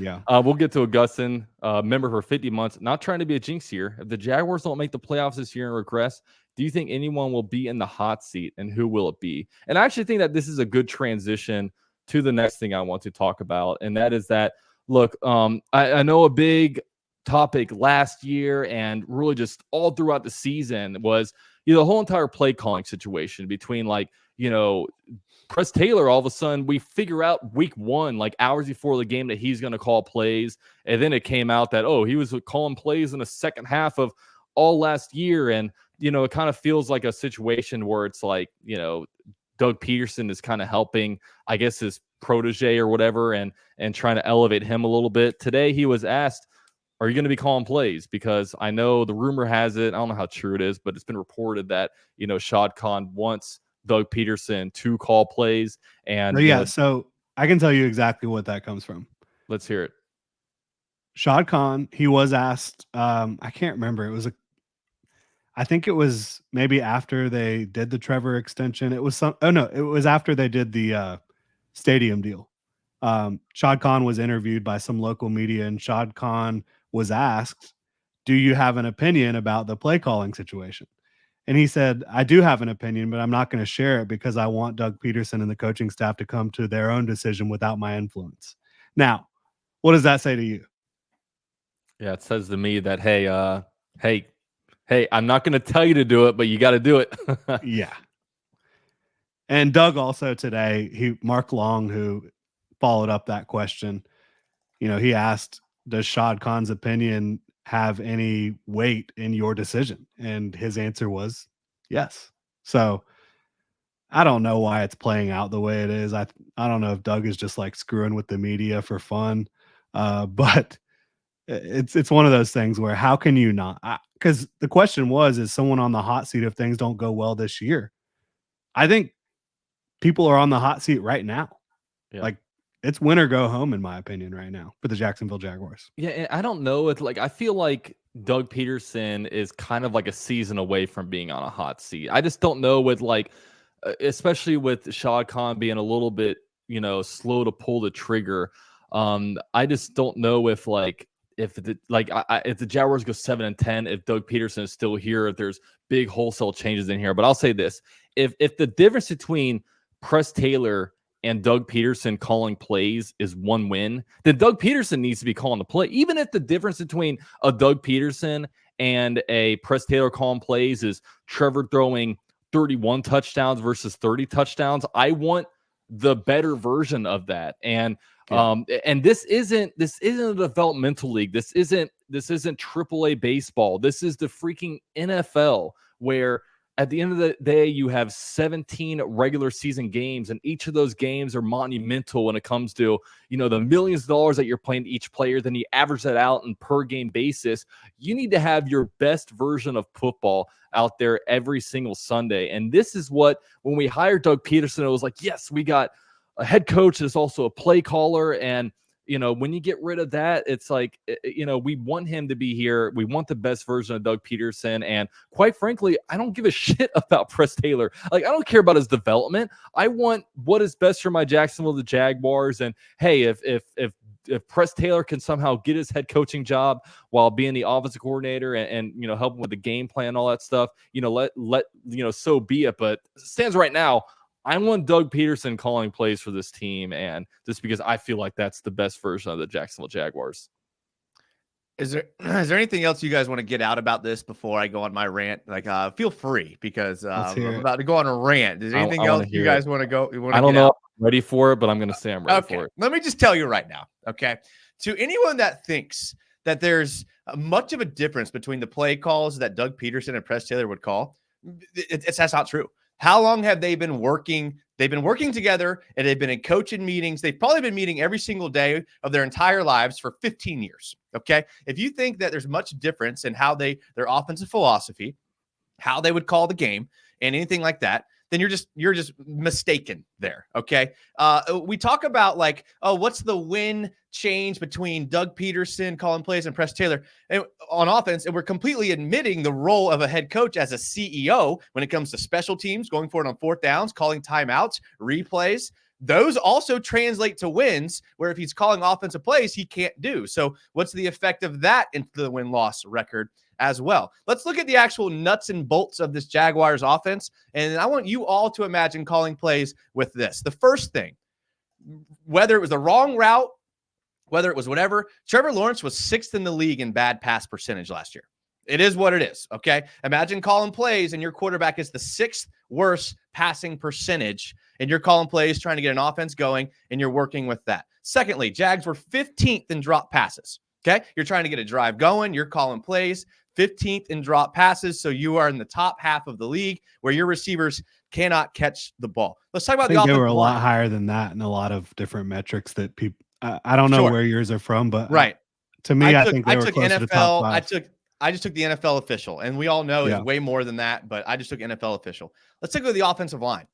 Yeah. We'll get to Augustin, member for 50 months. Not trying to be a jinx here. If the Jaguars don't make the playoffs this year and regress, do you think anyone will be in the hot seat, and who will it be? And I actually think that this is a good transition to the next thing I want to talk about, and that is that, look, I know a big topic last year and really just all throughout the season was, the whole entire play calling situation between, like, Press Taylor, all of a sudden, we figure out week one, like hours before the game, that he's going to call plays. And then it came out that, he was calling plays in the second half of all last year. And, it kind of feels like a situation where it's like, Doug Peterson is kind of helping, I guess, his protege or whatever, and trying to elevate him a little bit. Today, he was asked, are you going to be calling plays? Because I know the rumor has it, I don't know how true it is, but it's been reported that, Shad Khan wants Doug Peterson to call plays. And so I can tell you exactly what that comes from. Let's hear it. Shad Khan, he was asked, I can't remember. I think it was maybe after they did the Trevor extension. It was it was after they did the stadium deal. Shad Khan was interviewed by some local media, and Shad Khan was asked, do you have an opinion about the play calling situation? And he said, I do have an opinion, but I'm not going to share it because I want Doug Peterson and the coaching staff to come to their own decision without my influence. Now, what does that say to you? Yeah, it says to me that, hey, I'm not going to tell you to do it, but you got to do it. Yeah. And Doug also today, Mark Long, who followed up that question, he asked, does Shad Khan's opinion have any weight in your decision? And his answer was yes. So I don't know why it's playing out the way it is. I don't know if Doug is just like screwing with the media for fun. But it's one of those things where how can you not? Because the question was, is someone on the hot seat if things don't go well this year? I think people are on the hot seat right now. Yeah. Like, it's win or go home, in my opinion, right now for the Jacksonville Jaguars. Yeah, and I don't know. It's like, I feel like Doug Peterson is kind of like a season away from being on a hot seat. I just don't know with, like, especially with Shad Khan being a little bit, slow to pull the trigger. I just don't know if, like, if the Jaguars go 7-10, if Doug Peterson is still here, if there's big wholesale changes in here. But I'll say this: if the difference between Press Taylor and Doug Peterson calling plays is one win, then Doug Peterson needs to be calling the play. Even if the difference between a Doug Peterson and a Press Taylor calling plays is Trevor throwing 31 touchdowns versus 30 touchdowns, I want the better version of that. And and this isn't a developmental league. This isn't AAA baseball. This is the freaking NFL, where at the end of the day, you have 17 regular season games, and each of those games are monumental when it comes to, the millions of dollars that you're playing to each player. Then you average that out on per game basis. You need to have your best version of football out there every single Sunday. And this is what, when we hired Doug Peterson, it was like, yes, we got a head coach that's also a play caller. And when you get rid of that, it's like, we want him to be here. We want the best version of Doug Peterson. And quite frankly, I don't give a shit about Press Taylor. Like, I don't care about his development. I want what is best for my Jacksonville, the Jaguars. And hey, if Press Taylor can somehow get his head coaching job while being the offensive coordinator and helping with the game plan and all that stuff, let so be it. But stands right now, I want Doug Peterson calling plays for this team, and just because I feel like that's the best version of the Jacksonville Jaguars. Is there anything else you guys want to get out about this before I go on my rant? Like, feel free, because I'm about to go on a rant. Is there anything else you guys want to go? I don't know if I'm ready for it, but I'm going to say I'm ready for it. Let me just tell you right now, okay? To anyone that thinks that there's much of a difference between the play calls that Doug Peterson and Press Taylor would call, that's not true. How long have they been working? They've been working together, and they've been in coaching meetings. They've probably been meeting every single day of their entire lives for 15 years. Okay. If you think that there's much difference in how their offensive philosophy, how they would call the game, and anything like that, then you're just mistaken there. Okay. We talk about, like, what's the win change between Doug Peterson calling plays and Press Taylor on offense? And we're completely admitting the role of a head coach as a CEO when it comes to special teams, going for it on fourth downs, calling timeouts, replays. those also translate to wins, where if he's calling offensive plays, he can't do. So what's the effect of that into the win-loss record as well? Let's look at the actual nuts and bolts of this Jaguars offense. And I want you all to imagine calling plays with this. The first thing, whether it was the wrong route, whether it was whatever, Trevor Lawrence was 6th in the league in bad pass percentage last year. It is what it is, okay? Imagine calling plays and your quarterback is the 6th worst passing percentage, and you're calling plays trying to get an offense going, and you're working with that. Secondly, Jags were 15th in drop passes, okay? You're trying to get a drive going. You're calling plays, 15th in drop passes, so you are in the top half of the league where your receivers cannot catch the ball. Let's talk about the offensive They were a lot line. higher than that in a lot of different metrics that people. I don't know Sure. where yours are from, but Right. to me, I think they were closer to top 5. I just took the NFL official, and we all know Yeah. it's way more than that, but I just took NFL official. Let's take a look at the offensive line.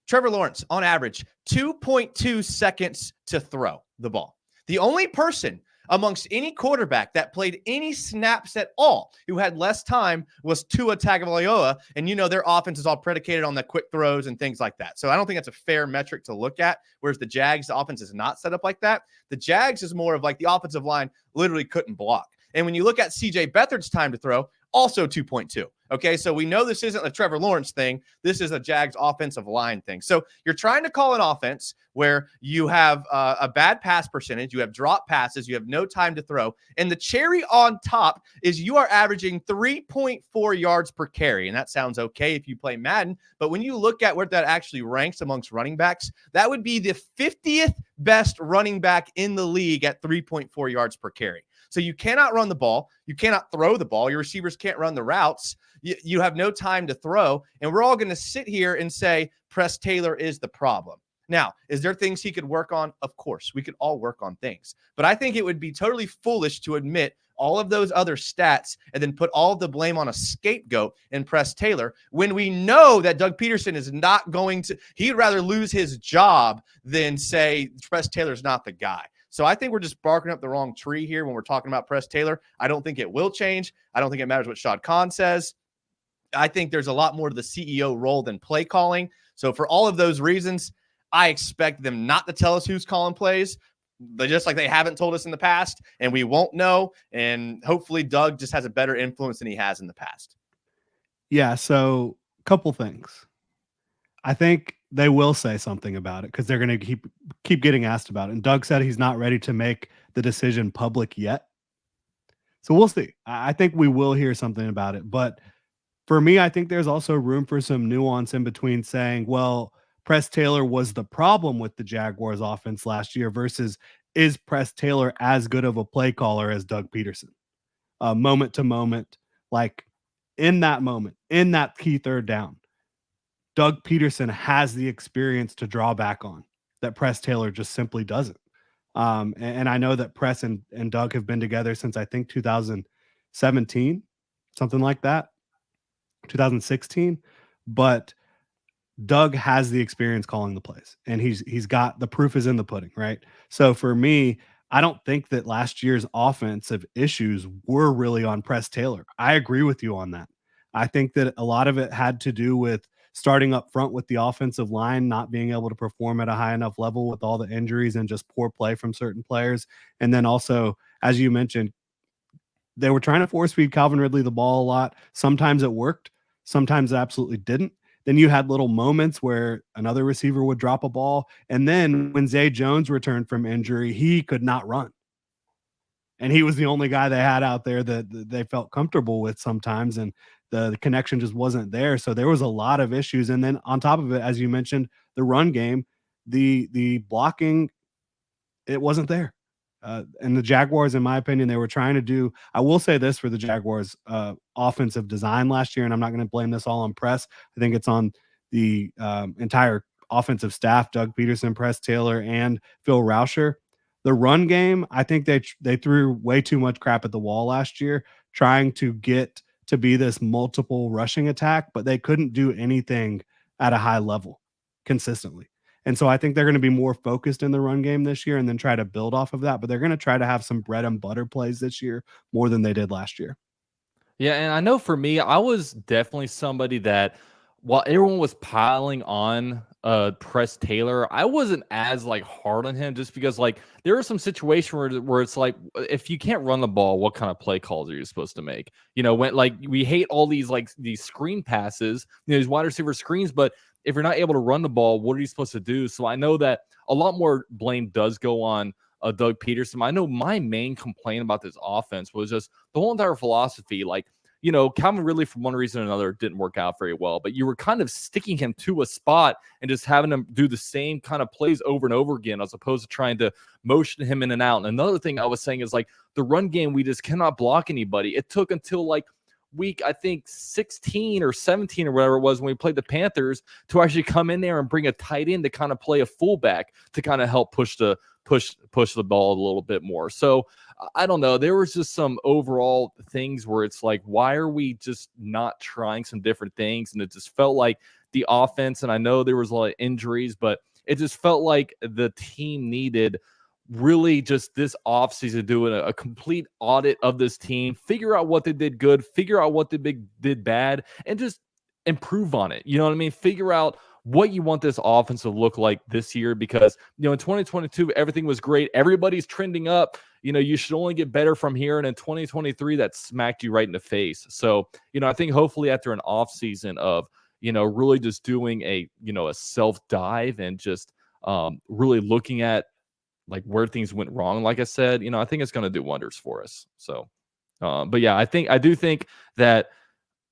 Trevor Lawrence, on average, 2.2 seconds to throw the ball. The only person amongst any quarterback that played any snaps at all who had less time was Tua Tagovailoa, and you know their offense is all predicated on the quick throws and things like that. So I don't think that's a fair metric to look at, whereas the Jags, the offense is not set up like that. The Jags is more of like the offensive line literally couldn't block. And when you look at C.J. Beathard's time to throw, also 2.2. Okay, so we know this isn't a Trevor Lawrence thing. This is a Jags offensive line thing. So you're trying to call an offense where you have a bad pass percentage, you have drop passes, you have no time to throw. And the cherry on top is you are averaging 3.4 yards per carry. And that sounds okay if you play Madden. But when you look at where that actually ranks amongst running backs, that would be the 50th best running back in the league at 3.4 yards per carry. So you cannot run the ball. You cannot throw the ball. Your receivers can't run the routes. You have no time to throw. And we're all going to sit here and say, Press Taylor is the problem. Now, is there things he could work on? Of course, we could all work on things. But I think it would be totally foolish to admit all of those other stats and then put all of the blame on a scapegoat in Press Taylor when we know that Doug Peterson is not going to – he'd rather lose his job than say Press Taylor's not the guy. So I think we're just barking up the wrong tree here when we're talking about Press Taylor. I don't think it will change. I don't think it matters what Shad Khan says. I think there's a lot more to the CEO role than play calling. So for all of those reasons, I expect them not to tell us who's calling plays, but just like they haven't told us in the past, and we won't know. And hopefully Doug just has a better influence than he has in the past. Yeah, so a couple things. I think they will say something about it because they're going to keep getting asked about it. And Doug said he's not ready to make the decision public yet. So we'll see. I think we will hear something about it. But for me, I think there's also room for some nuance in between saying, well, Press Taylor was the problem with the Jaguars offense last year versus is Press Taylor as good of a play caller as Doug Peterson? Moment to moment, like in that moment, in that key third down, Doug Peterson has the experience to draw back on that Press Taylor just simply doesn't. And I know that Press and Doug have been together since I think 2017, something like that, 2016. But Doug has the experience calling the plays, and he's got the proof is in the pudding, right? So for me, I don't think that last year's offensive issues were really on Press Taylor. I agree with you on that. I think that a lot of it had to do with starting up front with the offensive line not being able to perform at a high enough level with all the injuries and just poor play from certain players. And then also, as you mentioned, they were trying to force feed Calvin Ridley the ball a lot. Sometimes it worked. Sometimes it absolutely didn't. Then you had little moments where another receiver would drop a ball. And then when Zay Jones returned from injury, he could not run. And he was the only guy they had out there that they felt comfortable with sometimes. And the connection just wasn't there. So there was a lot of issues. And then on top of it, as you mentioned, the run game, the blocking, it wasn't there. And the Jaguars, in my opinion, they were trying to do, I will say this for the Jaguars offensive design last year, and I'm not going to blame this all on Press. I think it's on the entire offensive staff, Doug Peterson, Press Taylor, and Phil Rauscher. The run game, I think they threw way too much crap at the wall last year, trying to get to be this multiple rushing attack, but they couldn't do anything at a high level consistently. And so I think they're going to be more focused in the run game this year and then try to build off of that. But they're going to try to have some bread and butter plays this year more than they did last year. Yeah, and I know for me, I was definitely somebody that while everyone was piling on Press Taylor, I wasn't as like hard on him just because like there are some situations where it's like if you can't run the ball, what kind of play calls are you supposed to make? You know, when like we hate all these like these screen passes, you know, these wide receiver screens, but if you're not able to run the ball, what are you supposed to do? So I know that a lot more blame does go on Doug Peterson. I know my main complaint about this offense was just the whole entire philosophy. Like, you know, Calvin Ridley, for one reason or another, didn't work out very well, but you were kind of sticking him to a spot and just having him do the same kind of plays over and over again, as opposed to trying to motion him in and out. And another thing I was saying is like the run game, we just cannot block anybody. It took until like week, I think 16 or 17 or whatever it was when we played the Panthers to actually come in there and bring a tight end to kind of play a fullback to kind of help push the ball a little bit more. So I don't know. There was just some overall things where it's like, why are we just not trying some different things? And it just felt like the offense, and I know there was a lot of injuries, but it just felt like the team needed really just this offseason doing a complete audit of this team, figure out what they did good, figure out what they did bad, and just improve on it. You know what I mean? Figure out what you want this offense to look like this year, because, you know, in 2022, everything was great. Everybody's trending up. You know, you should only get better from here. And in 2023, that smacked you right in the face. So, you know, I think hopefully after an off season of, you know, really just doing a self dive and just really looking at like where things went wrong, like I said, you know, I think it's going to do wonders for us. So, but yeah, I do think that,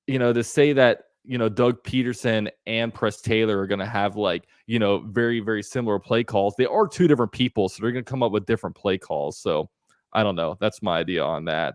you know, to say that, you know, Doug Peterson and Press Taylor are going to have like, you know, very, very similar play calls. They are two different people, so they're going to come up with different play calls. So I don't know. That's my idea on that.